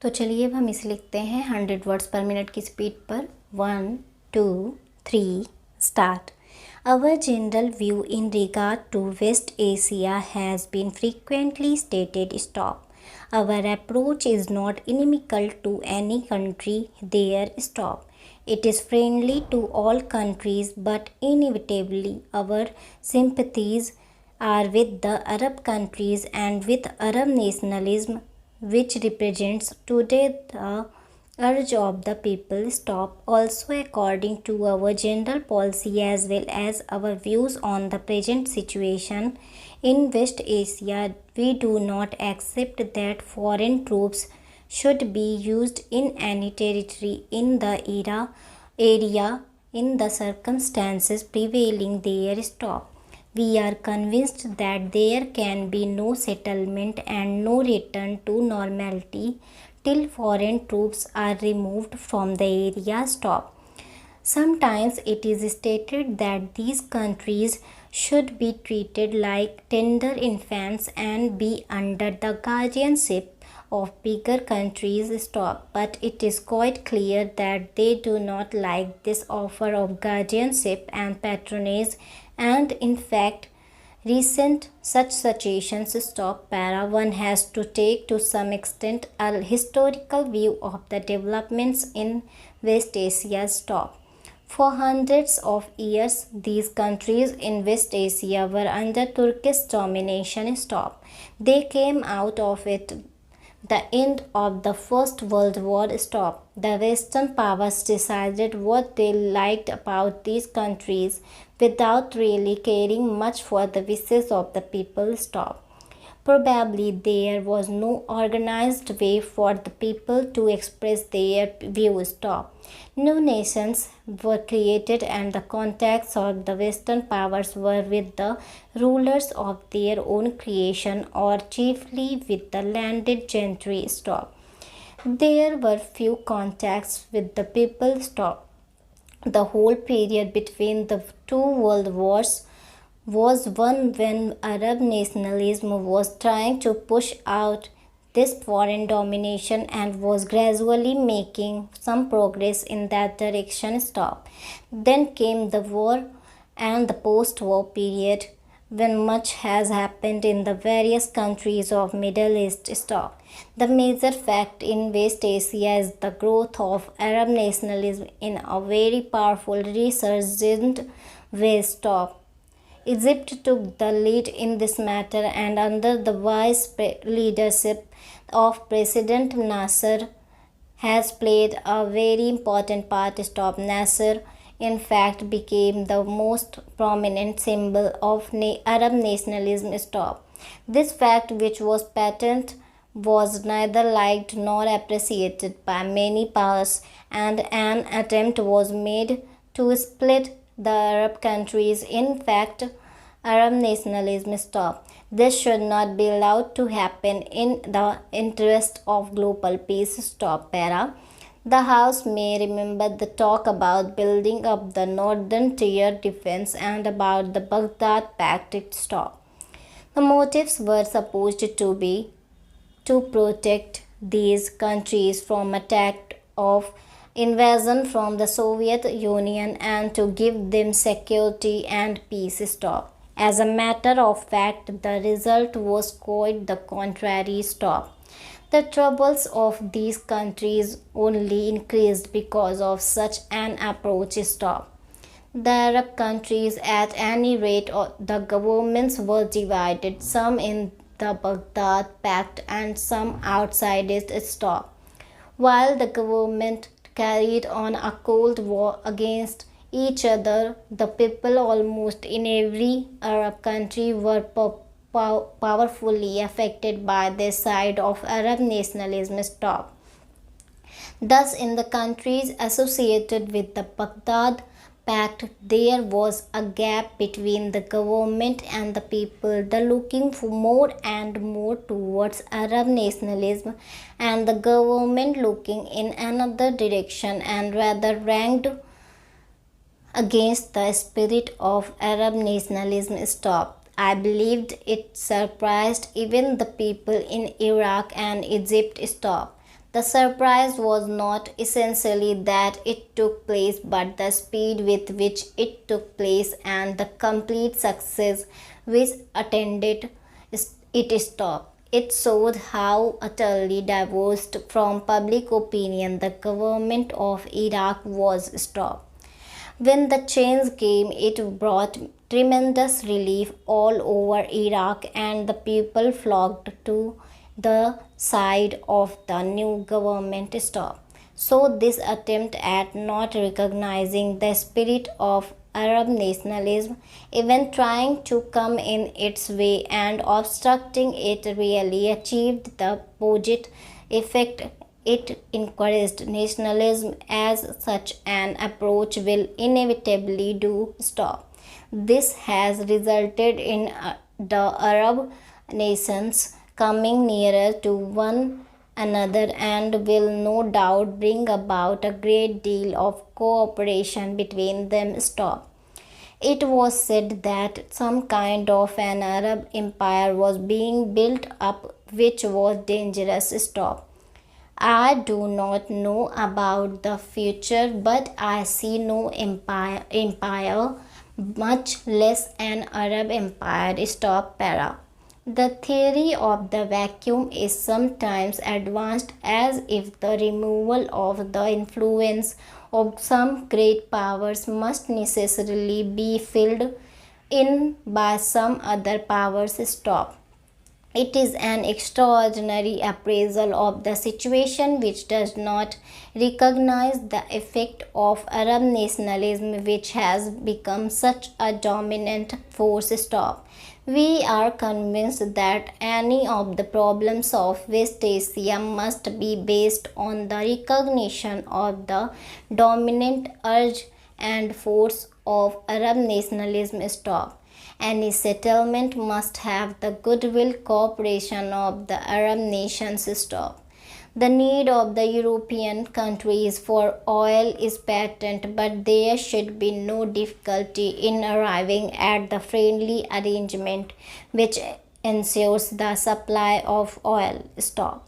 तो चलिए अब हम इसे लिखते हैं 100 वर्ड्स पर मिनट की स्पीड पर। 1, 2, 3 start. Our general view in regard to West Asia has been frequently stated stop. Our approach is not inimical to any country there stop. It is friendly to all countries, but inevitably our sympathies are with the Arab countries and with Arab nationalism, which represents today the urge of the people stop. Also, according to our general policy as well as our views on the present situation in West Asia, we do not accept that foreign troops should be used in any territory in the area in the circumstances prevailing there stop. We are convinced that there can be no settlement and no return to normality till foreign troops are removed from the area stop. Sometimes it is stated that these countries should be treated like tender infants and be under the guardianship of bigger countries stop, but it is quite clear that they do not like this offer of guardianship and patronage, and in fact recent such situations stop. One has to take to some extent a historical view of the developments in West Asia stop. For hundreds of years, these countries in West Asia were under Turkish domination stop. They came out of it the end of the First World War stop. The Western powers decided what they liked about these countries without really caring much for the wishes of the people stop. Probably there was no organized way for the people to express their views stop. New nations were created and the contacts of the Western powers were with the rulers of their own creation or chiefly with the landed gentry stop. There were few contacts with the people stop. The whole period between the two world wars was one when Arab nationalism was trying to push out this foreign domination and was gradually making some progress in that direction stop. Then came the war and the post-war period when much has happened in the various countries of Middle East stop. The major fact in West Asia is the growth of Arab nationalism in a very powerful resurgent way stop. Egypt took the lead in this matter, and under the wise leadership of President Nasser has played a very important part stop. Nasser in fact became the most prominent symbol of Arab nationalism stop. This fact, which was patent, was neither liked nor appreciated by many powers, and an attempt was made to split the Arab countries. In fact, Arab nationalism stop. This should not be allowed to happen in the interest of global peace stop. The House may remember the talk about building up the northern tier defense and about the Baghdad Pact stop. The motives were supposed to be to protect these countries from attack of invasion from the Soviet Union and to give them security and peace stop. As a matter of fact, the result was quite the contrary stop. The troubles of these countries only increased because of such an approach stop. The Arab countries, at any rate, the governments were divided, some in the Baghdad Pact and some outside it stop. While the government carried on a cold war against each other, the people almost in every Arab country were powerfully affected by this side of Arab nationalism stop. Thus, in the countries associated with the Baghdad Pact, there was a gap between the government and the people, the looking for more and more towards Arab nationalism, and the government looking in another direction and rather ranked against the spirit of Arab nationalism stop. I believed it surprised even the people in Iraq and Egypt stop. The surprise was not essentially that it took place, but the speed with which it took place and the complete success which attended it stopped. It showed how utterly divorced from public opinion the government of Iraq was stopped. When the change came, it brought tremendous relief all over Iraq, and the people flocked to the side of the new government stop. So, this attempt at not recognizing the spirit of Arab nationalism, even trying to come in its way and obstructing it, really achieved the opposite effect. It encouraged nationalism as such an approach will inevitably do stop. This has resulted in the Arab nations coming nearer to one another and will no doubt bring about a great deal of cooperation between them. Stop. It was said that some kind of an Arab empire was being built up, which was dangerous. Stop. I do not know about the future, but I see no empire, much less an Arab empire. Stop. Para. The theory of the vacuum is sometimes advanced as if the removal of the influence of some great powers must necessarily be filled in by some other powers. Stop. It is an extraordinary appraisal of the situation which does not recognize the effect of Arab nationalism, which has become such a dominant force. Stop. We are convinced that any of the problems of West Asia must be based on the recognition of the dominant urge and force of Arab nationalism. Stop. Any settlement must have the goodwill cooperation of the Arab nations. Stop. The need of the European countries for oil is patent, but there should be no difficulty in arriving at the friendly arrangement which ensures the supply of oil. Stop.